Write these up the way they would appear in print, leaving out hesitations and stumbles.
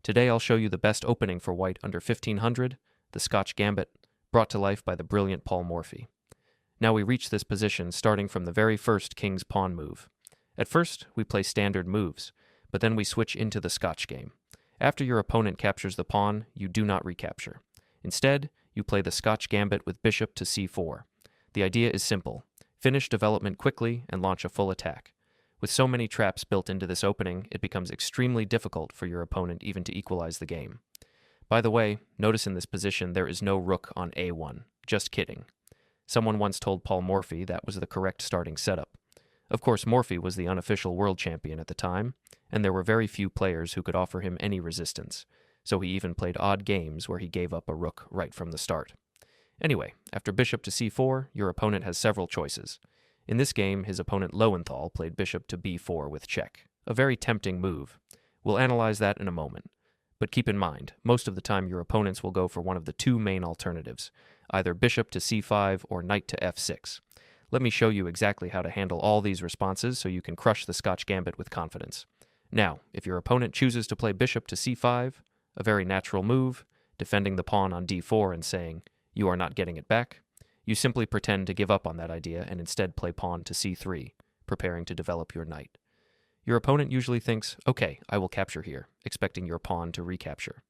Today I'll show you the best opening for white under 1500, the Scotch Gambit, brought to life by the brilliant Paul Morphy. Now we reach this position starting from the very first king's pawn move. At first, we play standard moves, but then we switch into the Scotch game. After your opponent captures the pawn, you do not recapture. Instead, you play the Scotch Gambit with bishop to c4. The idea is simple. Finish development quickly and launch a full attack. With so many traps built into this opening, it becomes extremely difficult for your opponent even to equalize the game. By the way, notice in this position there is no rook on a1. Just kidding. Someone once told Paul Morphy that was the correct starting setup. Of course, Morphy was the unofficial world champion at the time, and there were very few players who could offer him any resistance, so he even played odd games where he gave up a rook right from the start. Anyway, after bishop to c4, your opponent has several choices. In this game, his opponent Lowenthal played bishop to b4 with check, a very tempting move. We'll analyze that in a moment. But keep in mind, most of the time your opponents will go for one of the two main alternatives, either bishop to c5 or knight to f6. Let me show you exactly how to handle all these responses so you can crush the Scotch Gambit with confidence. Now, if your opponent chooses to play bishop to c5, a very natural move, defending the pawn on d4 and saying, "You are not getting it back," you simply pretend to give up on that idea and instead play pawn to c3, preparing to develop your knight. Your opponent usually thinks, "Okay, I will capture here," expecting your pawn to recapture.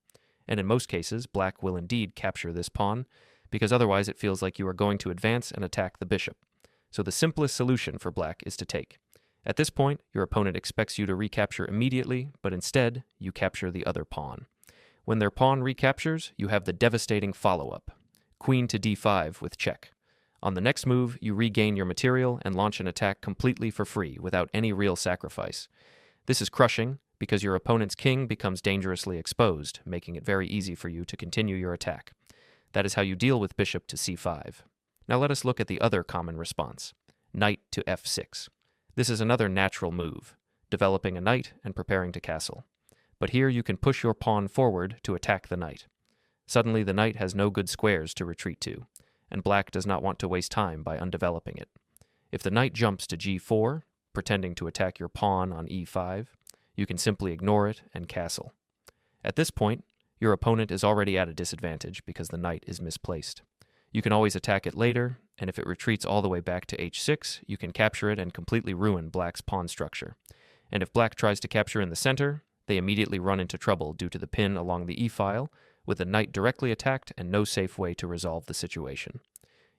And in most cases, black will indeed capture this pawn, because otherwise it feels like you are going to advance and attack the bishop. So the simplest solution for black is to take. At this point, your opponent expects you to recapture immediately, but instead, you capture the other pawn. When their pawn recaptures, you have the devastating follow-up, queen to d5 with check. On the next move, you regain your material and launch an attack completely for free without any real sacrifice. This is crushing because your opponent's king becomes dangerously exposed, making it very easy for you to continue your attack. That is how you deal with bishop to c5. Now let us look at the other common response, knight to f6. This is another natural move, developing a knight and preparing to castle. But here you can push your pawn forward to attack the knight. Suddenly the knight has no good squares to retreat to, and black does not want to waste time by undeveloping it. If the knight jumps to g4, pretending to attack your pawn on e5, you can simply ignore it and castle. At this point, your opponent is already at a disadvantage because the knight is misplaced. You can always attack it later, and if it retreats all the way back to h6, you can capture it and completely ruin black's pawn structure. And if black tries to capture in the center, they immediately run into trouble due to the pin along the e-file, with the knight directly attacked and no safe way to resolve the situation.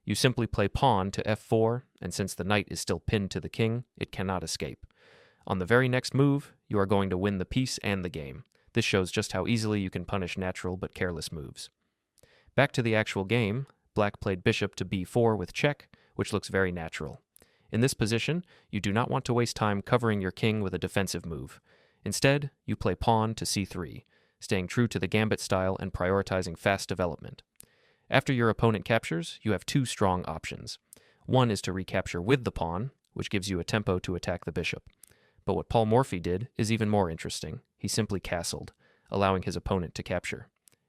You simply play pawn to f4, and since the knight is still pinned to the king, it cannot escape. On the very next move, you are going to win the piece and the game. This shows just how easily you can punish natural but careless moves. Back to the actual game, black played bishop to b4 with check, which looks very natural. In this position, you do not want to waste time covering your king with a defensive move. Instead, you play pawn to c3, staying true to the gambit style and prioritizing fast development. After your opponent captures, you have two strong options. One is to recapture with the pawn, which gives you a tempo to attack the bishop. But what Paul Morphy did is even more interesting. He simply castled, allowing his opponent to capture.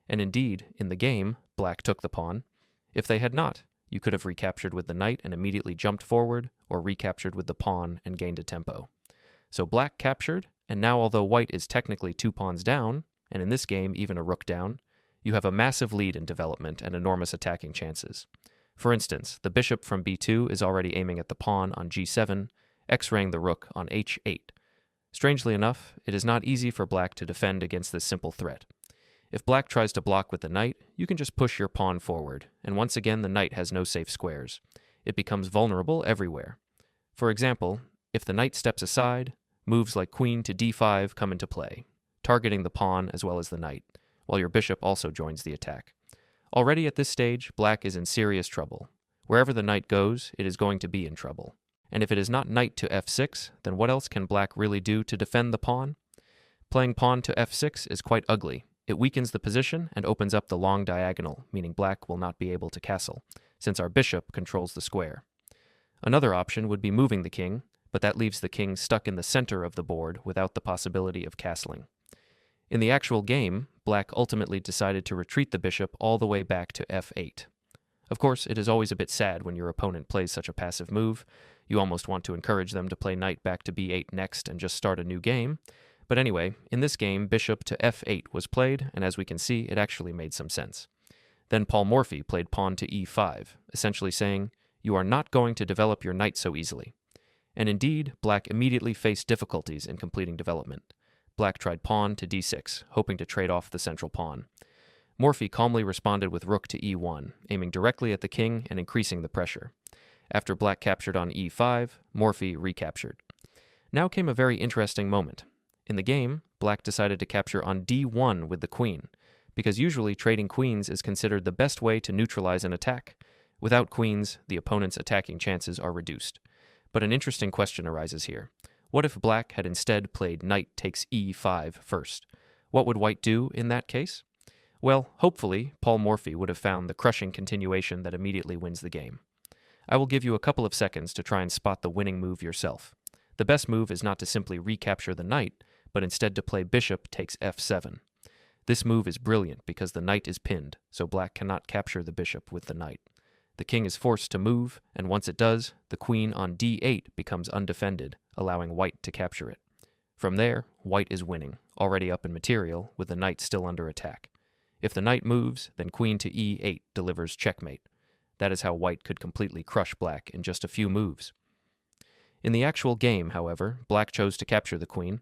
And indeed, in the game, black took the pawn. If they had not, you could have recaptured with the knight and immediately jumped forward, or recaptured with the pawn and gained a tempo. So black captured, and now although white is technically 2 pawns down, and in this game even a rook down, you have a massive lead in development and enormous attacking chances. For instance, the bishop from b2 is already aiming at the pawn on g7, x-raying the rook on h8. Strangely enough, it is not easy for black to defend against this simple threat. If black tries to block with the knight, you can just push your pawn forward, and once again the knight has no safe squares. It becomes vulnerable everywhere. For example, if the knight steps aside, moves like queen to d5 come into play, targeting the pawn as well as the knight, while your bishop also joins the attack. Already at this stage, black is in serious trouble. Wherever the knight goes, it is going to be in trouble. And if it is not knight to f6, then what else can black really do to defend the pawn? Playing pawn to f6 is quite ugly. It weakens the position and opens up the long diagonal, meaning black will not be able to castle, since our bishop controls the square. Another option would be moving the king, but that leaves the king stuck in the center of the board without the possibility of castling. In the actual game, black ultimately decided to retreat the bishop all the way back to f8. Of course, it is always a bit sad when your opponent plays such a passive move. You almost want to encourage them to play knight back to b8 next and just start a new game, But anyway, in this game, bishop to f8 was played, and as we can see, it actually made some sense. Then Paul Morphy played pawn to e5, essentially saying, "You are not going to develop your knight so easily." And indeed, black immediately faced difficulties in completing development. Black tried pawn to d6, hoping to trade off the central pawn. Morphy calmly responded with rook to e1, aiming directly at the king and increasing the pressure. After black captured on e5, Morphy recaptured. Now came a very interesting moment. In the game, black decided to capture on d1 with the queen, because usually trading queens is considered the best way to neutralize an attack. Without queens, the opponent's attacking chances are reduced. But an interesting question arises here. What if black had instead played knight takes e5 first? What would white do in that case? Well, hopefully, Paul Morphy would have found the crushing continuation that immediately wins the game. I will give you a couple of seconds to try and spot the winning move yourself. The best move is not to simply recapture the knight, but instead to play bishop takes f7. This move is brilliant because the knight is pinned, so black cannot capture the bishop with the knight. The king is forced to move, and once it does, the queen on d8 becomes undefended, allowing white to capture it. From there, white is winning, already up in material, with the knight still under attack. If the knight moves, then queen to e8 delivers checkmate. That is how white could completely crush black in just a few moves. In the actual game, however, black chose to capture the queen.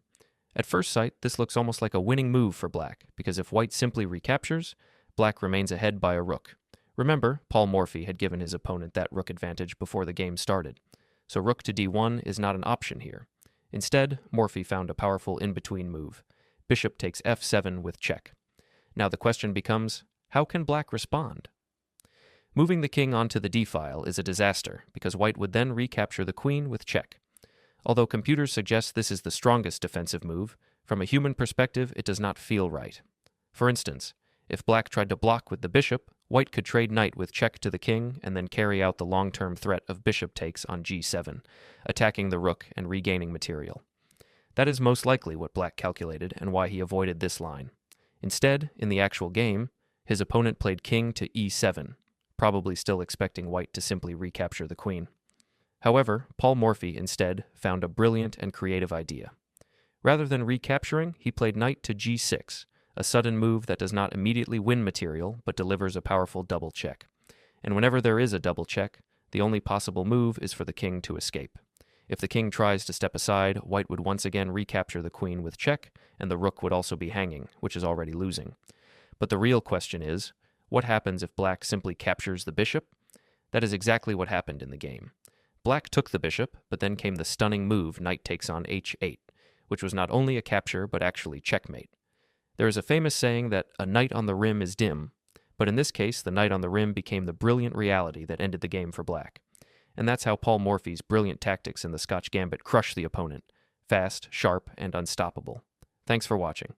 At first sight, this looks almost like a winning move for black, because if white simply recaptures, black remains ahead by a rook. Remember, Paul Morphy had given his opponent that rook advantage before the game started, so rook to d1 is not an option here. Instead, Morphy found a powerful in-between move. Bishop takes f7 with check. Now the question becomes, how can black respond? Moving the king onto the d-file is a disaster, because white would then recapture the queen with check. Although computers suggest this is the strongest defensive move, from a human perspective it does not feel right. For instance, if black tried to block with the bishop, white could trade knight with check to the king and then carry out the long-term threat of bishop takes on g7, attacking the rook and regaining material. That is most likely what black calculated and why he avoided this line. Instead, in the actual game, his opponent played king to e7, probably still expecting white to simply recapture the queen. However, Paul Morphy instead found a brilliant and creative idea. Rather than recapturing, he played knight to g6, a sudden move that does not immediately win material but delivers a powerful double check. And whenever there is a double check, the only possible move is for the king to escape. If the king tries to step aside, white would once again recapture the queen with check, and the rook would also be hanging, which is already losing. But the real question is, what happens if black simply captures the bishop? That is exactly what happened in the game. Black took the bishop, but then came the stunning move knight takes on h8, which was not only a capture but actually checkmate. There is a famous saying that a knight on the rim is dim, but in this case the knight on the rim became the brilliant reality that ended the game for black. And that's how Paul Morphy's brilliant tactics in the Scotch Gambit crushed the opponent, fast, sharp, and unstoppable. Thanks for watching.